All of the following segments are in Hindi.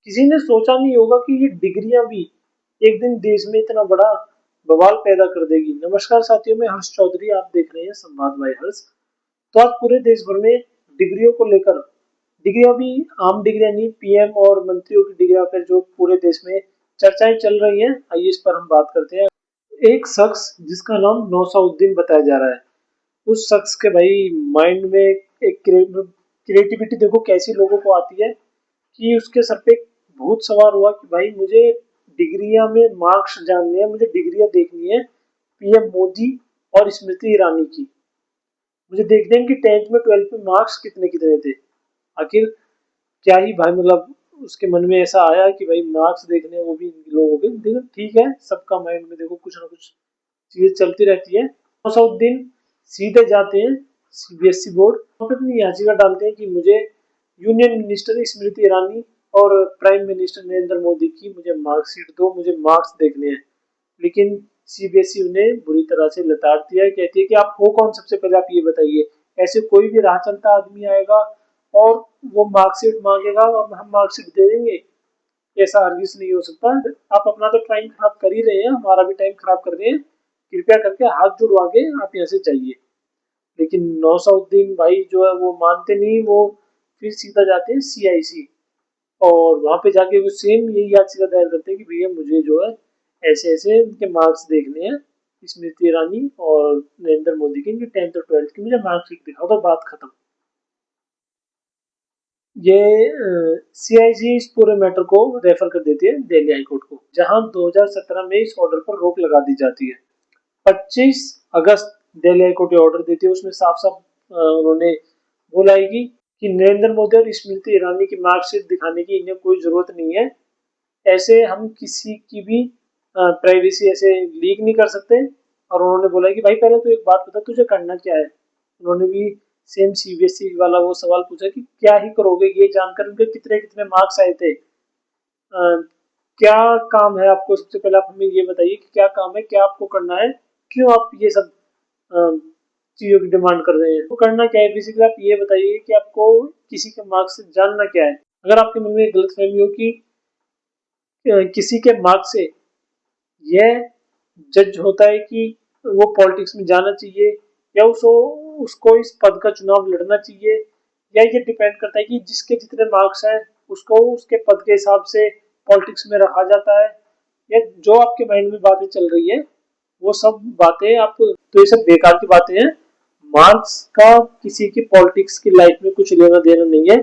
किसी ने सोचा नहीं होगा कि ये डिग्रियां भी एक दिन देश में इतना बड़ा बवाल पैदा कर देगी। नमस्कार साथियों, मैं हर्ष चौधरी, आप देख रहे हैं संवाद बाय हर्ष। तो आज पूरे देश भर में डिग्रियों को लेकर, डिग्रियां भी आम डिग्रियां नहीं, पीएम और मंत्रियों की डिग्रियां पर जो पूरे देश में चर्चाएं चल रही हैं, आइए इस पर हम बात करते हैं। एक शख्स जिसका नाम नौसाउद्दीन बताया जा रहा है, उस शख्स के भाई माइंड में एक क्रिएटिविटी देखो कैसी लोगों को आती है कि उसके सर पे एक भूत सवार हुआ कि भाई मुझे डिग्रियां में मार्क्स जानने हैं, मुझे डिग्रियां देखनी है पीएम मोदी और स्मृति ईरानी की। मुझे देखना है कि 10th में 12th में मार्क्स कितने कितने थे। आखिर क्या ही भाई, मतलब उसके मन में ऐसा आया कि भाई मार्क्स देखने हैं, वो भी इन लोगों के। देखो ठीक है, सबका माइंड में देखो कुछ ना कुछ चीजें चलती रहती है। नौशाउद्दीन सीधे जाते हैं सीबीएसई बोर्ड, वहाँ पे अपनी याचिका डालते हैं कि मुझे यूनियन मिनिस्टर स्मृति ईरानी और प्राइम मिनिस्टर नरेंद्र मोदी की मुझे मार्कशीट दो, मुझे मार्क्स देखने हैं। लेकिन सीबीएसई उन्हें बुरी तरह से लताड़ दिया है, कहती है कि आप हो कौन, सबसे पहले आप ये बताइए। ऐसे कोई भी राह चलता आदमी आएगा और वो मार्कशीट मांगेगा और हम मार्कशीट दे देंगे, ऐसा हरगिज नहीं हो सकता। आप अपना तो टाइम खराब कर ही रहे हैं, हमारा भी टाइम खराब कर रहे हैं, कृपया करके हाथ जुड़वा के आप यहाँ से जाइए। लेकिन नौशाउद्दीन भाई जो है वो मानते नहीं, वो फिर सीधा जाते हैं सीआईसी और वहां पे जाके वो सेम यही याचिका दायर करते हैं कि भैया मुझे जो है ऐसे ऐसे उनके मार्क्स देखने हैं, स्मृति ईरानी और नरेंद्र मोदी की, इनकी 10th और 12th की मुझे मार्कशीट दिखाओ, तो बात खत्म। ये सीआईसी इस पूरे मैटर को रेफर कर देती है दिल्ली हाई कोर्ट को, जहां 2017 में इस ऑर्डर पर रोक लगा दी जाती है। 25 अगस्त दिल्ली हाई कोर्ट ऑर्डर देती है, उसमें साफ साफ उन्होंने बोला है कि नरेंद्र मोदी और स्मृति ईरानी की मार्कशीट दिखाने की इन्हें कोई जरूरत नहीं है। ऐसे हम किसी की भी प्राइवेसी ऐसे लीक नहीं कर सकते। और उन्होंने बोला कि भाई पहले तो एक बात बता, तुझे करना क्या है। उन्होंने भी सेम सीबीएसई वाला वो सवाल पूछा कि क्या ही करोगे, ये जानकर उनके कितने कितने मार्क्स आए थे, क्या काम है आपको, सबसे पहले आप हमें ये बताइए कि क्या काम है, क्या आपको करना है, क्यों आप ये सब चीजों की डिमांड कर रहे हैं। तो करना क्या है, बेसिकली आप ये बताइए कि आपको किसी के मार्क्स से जानना क्या है। अगर आपके मन में गलत फहमी हो कि किसी के मार्क्स से यह जज होता है कि वो पॉलिटिक्स में जाना चाहिए या उसको उसको इस पद का चुनाव लड़ना चाहिए, या ये डिपेंड करता है कि जिसके जितने मार्क्स हैं उसको उसके पद के हिसाब से पॉलिटिक्स में रखा जाता है, या जो आपके माइंड में बातें चल रही है वो सब बातें आप, तो ये सब बेकार की बातें हैं। मार्क्स का किसी की पॉलिटिक्स की लाइफ में कुछ लेना देना नहीं है।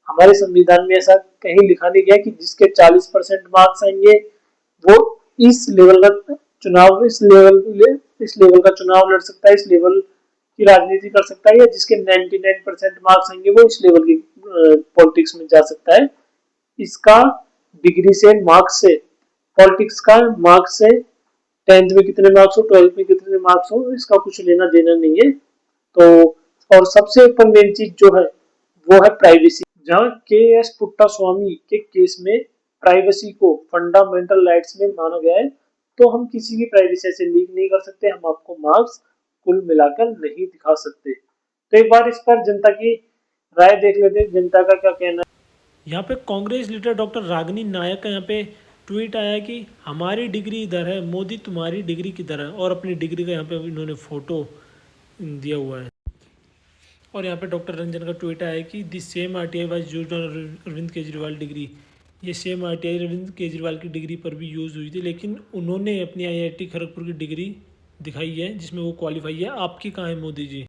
हमारे संविधान में ऐसा कहीं लिखा नहीं गया कि जिसके 40% मार्क्स आएंगे वो इस लेवल का चुनाव, इस लेवल का चुनाव लड़ सकता है, इस लेवल की राजनीति कर सकता है, या जिसके 99% मार्क्स आएंगे वो इस लेवल की पॉलिटिक्स में जा सकता है। इसका डिग्री से, मार्क्स से, पॉलिटिक्स का मार्क्स से, 10th में कितने मार्क्स हो, 12th में कितने मार्क्स हो, इसका कुछ लेना देना नहीं है। तो और सबसे ऊपर मेन चीज जो है वो है प्राइवेसी। जहां के एस पुट्टा स्वामी के केस में प्राइवेसी को फंडामेंटल राइट्स में माना गया है, तो हम किसी की प्राइवेसी से लीक नहीं कर सकते, हम आपको मार्क्स कुल मिलाकर नहीं दिखा सकते। तो एक बार इस पर जनता की राय देख लेते हैं, जनता का क्या कहना है। यहाँ पे कांग्रेस लीडर डॉक्टर रागिनी नायक का यहाँ पे ट्वीट आया कि हमारी डिग्री इधर है, मोदी तुम्हारी डिग्री किधर है, और अपनी डिग्री का यहाँ पे इन्होंने फोटो दिया हुआ है। और यहाँ पे डॉक्टर रंजन का ट्वीट आया कि this same RTI was used on Arvind Kejriwal degree. ये सेम आरटीआई अरविंद केजरीवाल की डिग्री पर भी यूज़ हुई थी, लेकिन उन्होंने अपनी आईआईटी खड़गपुर की डिग्री दिखाई है जिसमें वो क्वालिफाई है। आपकी कहाँ है मोदी जी।